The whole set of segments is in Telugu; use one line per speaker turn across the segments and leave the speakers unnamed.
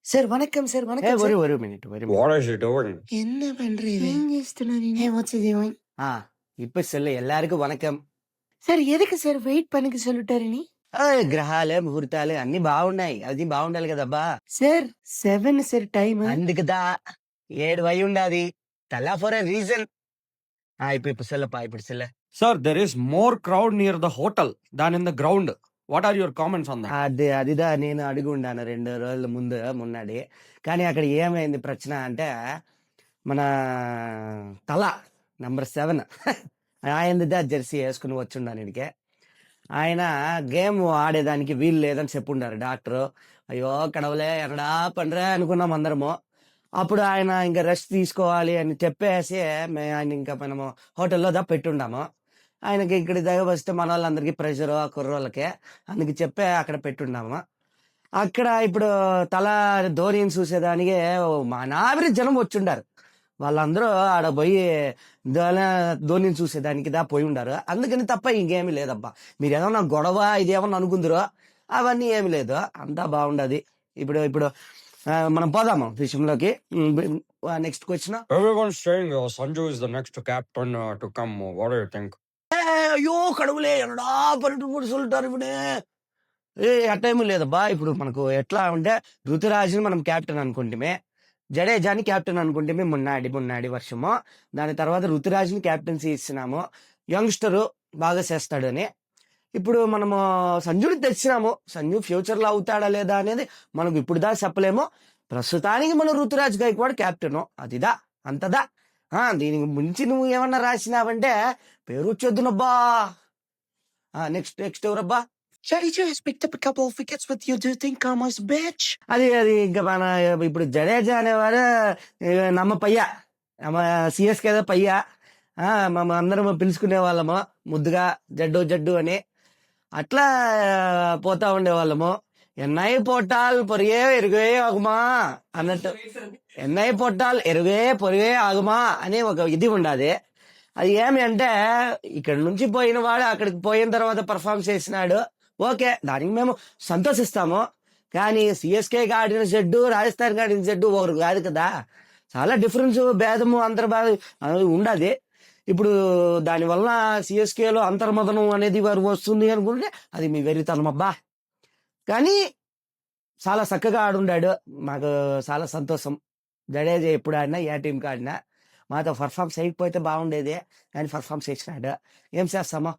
சார் வணக்கம் சார், வணக்கம்
ஒரு
சார்.
ஒரு மினிட் ஒரு minute.
What is he doing?
என்ன பண்றீங்க?
ఏం చేస్తున్నారు
Hey, what's he doing?
ஆ இப்ப சொல்லு எல்லாருக்கும் వనకం.
సార్ ఎదుకు సార్ వెయిట్ పనికి சொல்லிட்டாరని?
గ్రహాలు ముహూర్తాలు అన్ని బాగున్నాయి, అది బాగుండాలి కదబ్బా.
Sir 7 sir time.
అందుకుదా 7 అయి ఉండాది. తలా ఫర్ ఎ రీజన్. ఇప్పుడు సెల్లప్పా ఇప్పుడు సెల్ల.
Sir, there is more crowd near the hotel than in the ground. What are your comments on that?
అదిదా నేను అడుగుండాను 2 రోజుల ముందు మున్నాడి. కానీ అక్కడ ఏమైంది ప్రశ్న అంటే మన తల నంబర్ 7 ఆయనదా జెర్సీ వేసుకుని వచ్చుండాను ఇడికే. ఆయన గేమ్ ఆడేదానికి వీలు లేదని చెప్పుండారు డాక్టరు. అయ్యో కడవలే ఎక్కడా పండ్రా అనుకున్నాం అందరము. అప్పుడు ఆయన ఇంకా రెస్ట్ తీసుకోవాలి అని చెప్పేసి ఆయన ఇంకా మనము హోటల్లో పెట్టుండాము. ఆయనకి ఇక్కడ దగ్గర వస్తే మన వాళ్ళందరికీ ప్రెషర్ ఆ కుర్రోళ్ళకి అందుకు చెప్పే అక్కడ పెట్టుండాము. అక్కడ ఇప్పుడు తల ధోనిని చూసేదానికి మా నావిరి జనం వచ్చుండారు. వాళ్ళందరూ ఆడ పోయి ధోనిని చూసేదానికి పోయి ఉండారు. అందుకని తప్ప ఇంకేమీ లేదబ్బా. మీరు ఏమన్నా గొడవ ఇదేమన్నా అనుకుందరో అవన్నీ ఏమి లేదు, అంతా బాగుండదు. ఇప్పుడు ఇప్పుడు మనం పోదాము విషయంలోకి. Next question.
Everyone's saying Sanju is the next captain to come. What do you think?
అయ్యో కడువులే ఎనడా పన్నెండు కూడా சொல்லிட்டாரு ఇప్పుడు. అట్టేమీ లేదబ్బా. ఇప్పుడు మనకు ఎట్లా ఉంటే ఋతురాజుని మనం క్యాప్టెన్ అనుకుంటే, జడేజాని క్యాప్టెన్ అనుకుంటే మున్నాడి వర్షము. దాని తర్వాత ఋతురాజుని క్యాప్టెన్సీ ఇచ్చినాము, యంగ్స్టరు బాగా చేస్తాడు అని. ఇప్పుడు మనము సంజుని తెచ్చినాము. సంజు ఫ్యూచర్ లో అవుతాడా లేదా అనేది మనకు ఇప్పుడు దా చెప్పలేము. ప్రస్తుతానికి మనం ఋతురాజ్ గైక్వాడ్ క్యాప్టెన్, అదిదా అంతదా. దీనికి మించి నువ్వు ఏమన్నా రాసినావంటే పేరు వచ్చొద్దునబ్బా. నెక్స్ట్ ఎవరబ్బా?
Jadija has picked up a couple of wickets with you. Do you think Karma's bitch?
అది ఇంకా మన ఇప్పుడు జడేజా అనేవాడు నమ్మ పయ్య, సిఎస్కే పయ్య. మేము అందరం పిలుచుకునే వాళ్ళము ముద్దుగా జడ్డు అని. అట్లా పోతా ఉండేవాళ్ళము. ఎన్నై పొట్టాల్ పొరిగే ఎరుగే ఆగుమా అన్నట్టు. ఎన్నై పొట్టాల్ ఎరుగే పొరిగే ఆగుమా అని ఒక ఇది ఉండదు. అది ఏమి అంటే ఇక్కడ నుంచి పోయిన వాడు అక్కడికి పోయిన తర్వాత పర్ఫార్మ్ చేసినాడు, ఓకే, దానికి మేము సంతోషిస్తాము. కానీ సిఎస్కేకి ఆడిన జడ్డు రాజస్థాన్కి ఆడిన జడ్డు ఒకరు కాదు కదా. చాలా డిఫరెన్స్, భేదము, అంతర్భేదం ఉండదు. ఇప్పుడు దానివల్ల సిఎస్కేలో అంతర్మదనం అనేది వారు వస్తుంది అనుకుంటే అది మీ వెరితనం అబ్బా. కానీ చాలా చక్కగా ఆడుండాడు, మాకు చాలా సంతోషం. జడేజా ఎప్పుడు ఆడినా ఏ టీంకి ఆడినా మాతో పర్ఫామ్ చేయకపోతే బాగుండేది, కానీ పర్ఫామ్ చేసినాడు. ఏం చేస్తామో.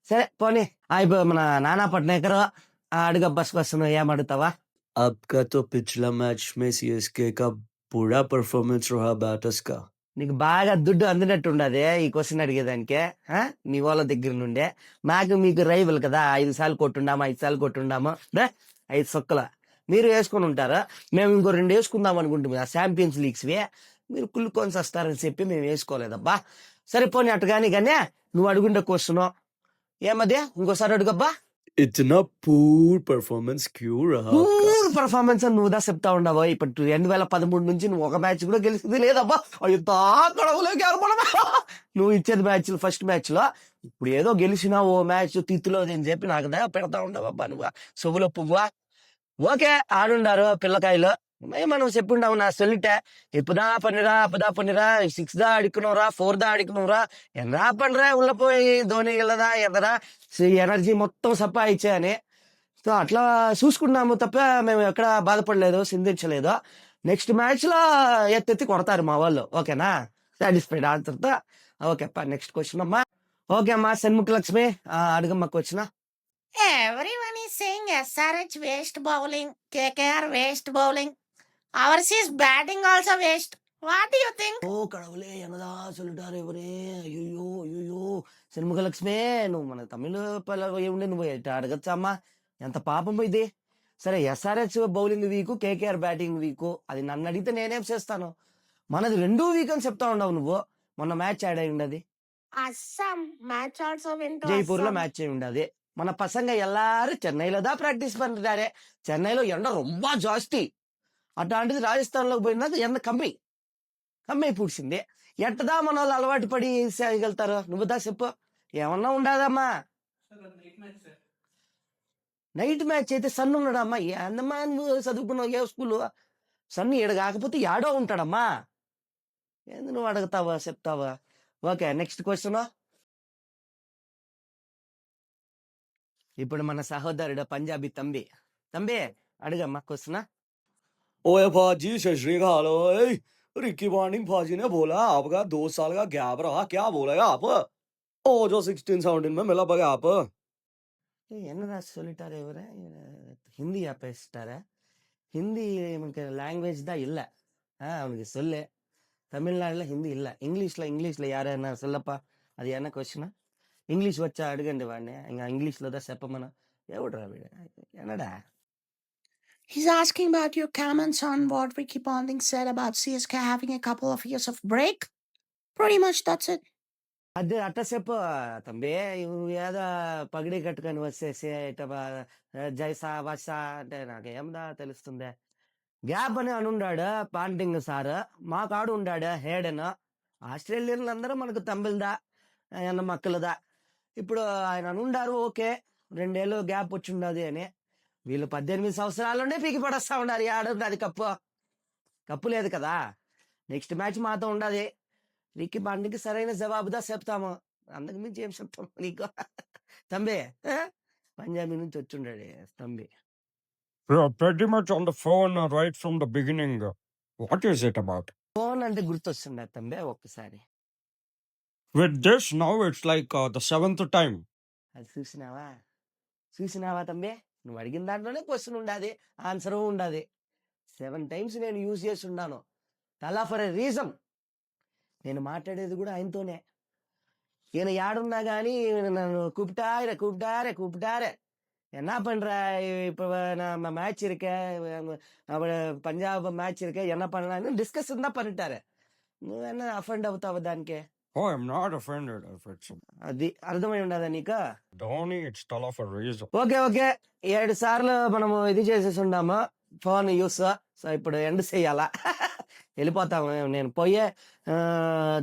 సరే పోనీ. ఇప్పుడు మన నానా పట్నేకర్ అడుగబ్బా క్వశ్చన్, ఏం అడుగుతావా?
आपका तो पिछला मैच में सीएसके का पूरा परफॉर्मेंस रहा बैटर्स का.
నీకు బాగా దుడ్డు అందినట్టు ఉండదు ఈ క్వశ్చన్ అడిగేదానికే. నీ వాళ్ళ దగ్గర నుండే. మీకు రైవల్ కదా, 5 సార్లు కొట్టుండాము 5 సార్లు కొట్టుండాము, 5 సొక్కల మీరు వేసుకొని ఉంటారు. మేము ఇంకో 2 వేసుకుందాం అనుకుంటున్నాం, ఛాంపియన్స్ లీగ్స్వి. మీరు కుళ్ళుకొని వస్తారని చెప్పి మేము వేసుకోలేదబ్బా. సరే పోనీ అటు కానీ నువ్వు అడుగుండే క్వశ్చన్ ఏమదే, ఇంకోసారి అడుగబ్బా.
इतना पूर परफॉर्मेंस क्यों रहा आपका?
పూర్ పర్ఫార్మెన్స్ అని నువ్వు చెప్తా ఉండవు. ఇప్పుడు 2013 నుంచి నువ్వు ఒక మ్యాచ్ కూడా గెలిచింది లేదబ్బా. అయ్యో గొడవలోకి నువ్వు ఇచ్చేది మ్యాచ్ ఫస్ట్ మ్యాచ్ లో. ఇప్పుడు ఏదో గెలిచినా ఓ మ్యాచ్ తిత్తులో అని చెప్పి నాకు పెడతా ఉండవబ్బా నువ్వు సొవ్వులో పువ్వా. ఓకే, ఆడుండారు పిల్లకాయలు, మనం చెప్పుండాము. నా சொல்லிட்ட இப்பதா பண்ணிரா 6 தான் அடிக்கணும்ரா 4 தான் அடிக்கணும்ரா என்னடா பண்ற உள்ள போய் ధోని వెళ్ళదా ఎదరా ఎనర్జీ మొత్తం సప్పాయిచ్చే అని. సో అట్లా చూసుకున్నాము తప్ప మేము ఎక్కడ బాధపడలేదు, చింతించలేదు. నెక్స్ట్ మ్యాచ్ లో ఎత్తెత్తి కొడతారు మా వాళ్ళు, ఓకేనా? సాటిస్ఫైడ్ ఆన్సర్తో. ఓకే అప్ప, నెక్స్ట్ క్వశ్చన్ అమ్మా. ఓకే అమ్మా, షణ్ముఖ లక్ష్మి అడుగమ్మా question.
Everyone is saying SRH waste bowling, KKR waste bowling. Ours is batting also waste. What do you think?
ఓ కడవలే ఎనదా சொல்லிட்டாரு ఎవరే. అయ్యో షణ్ముఖ లక్ష్మి, నువ్వు మన తమిళ ఉండి నువ్వు అడగచ్చా అమ్మా? ఎంత పాపం ఇది. సరే, SRH bowling weak, KKR batting weak, అది నన్ను అడిగితే నేనేం చేస్తాను? మనది 2 వీక్ అని చెప్తా ఉండవు నువ్వు. మొన్న మ్యాచ్ ఆడ ఉండదు,
Assam match also went to
Jaipur లో
Assam.
మ్యాచ్ అయి ఉండదు. మన పసంగ ఎల్లారు చెన్నైలో ప్రాక్టీస్ పண்றாரு. చెన్నైలో ఎండ రొంబ జాస్తి. అట్లాంటిది రాజస్థాన్ లోకి పోయినాక ఎండ కమ్మి పూడ్చింది. ఎట్టదా మన వాళ్ళు అలవాటు పడి చేయగలుగుతారు? నువ్వు చెప్పు, ఏమన్నా ఉండదమ్మా? నైట్ మ్యాచ్ అయితే సన్ ఉన్నాడమ్మా. ఎందమ్మా నువ్వు చదువుకున్నావు ఏ స్కూల్? సన్నీ ఈడ కాకపోతే యాడో ఉంటాడమ్మా. ఏంది నువ్వు అడుగుతావా చెప్తావా? Okay, next question. ఇప్పుడు మన సహోదరుడు పంజాబీ తంబి అడుగమ్మా క్వశ్చన్.
ओए भाजी सत श्रीकाल। ओए रिकी पॉन्टिंग भाजी ने बोला आपका 2 साल का गैप रहा, क्या बोला है आप? ओ जो 16-17 में मिला गैप।
என்னடா சொல்லிட்டாரு இவரு, ஹிந்தியா பேசிட்டாரு? ஹிந்தி நமக்கு லாங்குவேஜ் தான் இல்லை. அவனுக்கு சொல்லு, தமிழ்நாடுல ஹிந்தி இல்லை, இங்கிலீஷ்ல யாரு என்ன சொல்லப்பா. அது என்ன கொஸ்டின்? ఇంగ్లీష్ వచ్చా అడగండి వాడిని. ఇంకా ఇంగ్లీష్లో దా చెప్పమను. ఎవడురా వీడు, என்னடா?
He's asking about your comments on what Ricky Ponting said about CSK having a couple of years of break. Pretty much that's it.
అది అట్ట చెప్పు తంబి. ఏదో పగిడి కట్టుకొని వచ్చేసి ఇట జైసా వసా అంటే నాకేందా తెలుస్తుంది. గ్యాప్ అని అనుండాడు పాంటింగ్ సార్, మా కాడు ఉండాడు హేడెన్. ఆస్ట్రేలియన్లు అందరూ మనకు తమిళ్దా అన్న మక్కలదా. ఇప్పుడు ఆయన అనుండారు, ఓకే 2 ఏళ్ళు గ్యాప్ వచ్చి ఉండదు అని. వీళ్ళు 18 సంవత్సరాలుండే పీకి పడేస్తా ఉండాలి. ఆడుండది కప్పు లేదు కదా. నెక్స్ట్ మ్యాచ్ మాతో ఉండదు. రిక్కీ పాంటింగ్కి సరైన జవాబుదా చెప్తాము, అందుకు మించి ఏం చెప్తాము నీకు తంబి. పంజాబీ నుంచి వచ్చిండాడు తంబి.
Pretty much on the phone right from the beginning. What is it about?
Phone అంటే గుర్తొస్తుండ తంబి ఒక్కసారి.
With this, now it's like the 7th time.
అది చూసినావా తంబి? నువ్వు అడిగిన దాంట్లోనే క్వశ్చన్ ఉండాది, ఆన్సర్ ఉండాది. 7 times నేను యూజ్ చేసి ఉన్నాను. అలా ఫర్ ఎ రీజన్. నేను మాట్లాడేది కూడా ఆయనతోనే. ఈయన యాడున్నా కానీ నన్ను கூப்பிட்டாரே என்ன பண்ற, இப்போ நம்ம மேட்ச் இருக்க, పంజాబ్ మ్యాచ్ இருக்க, என்ன பண்ணலான்னு డిస్కషన్ தான் பண்ணிட்டாரு. నువ్వు என்ன అఫెండ్ అవుతావు దానికి?
Oh, I'm not offended if it's
అది అర్థమై ఉండదా నీకు?
Dhoni. It's tell of a reason.
Okay 7 సార్లు మనము ఇది చేసేసి ఉన్నాము ఫోన్ యూస్. సో ఇప్పుడు ఎండ్ చేయాలా? వెళ్ళిపోతాము. నేను పోయే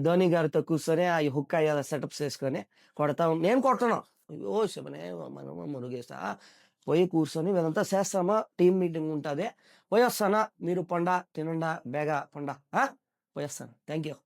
ధోని గారితో కూర్చొని ఆ హుక్ అయ్యేలా సెటప్ చేసుకొని కొడతాము. నేను కొట్టను, ఓ శివనే మనము మురుగేస్తా. పోయి కూర్చొని ఇదంతా చేస్తాము. టీం మీటింగ్ ఉంటుంది. పోయి వస్తానా, మీరు పొండా తినండా, బేగా పొండా. పోయి వస్తాను. Thank you.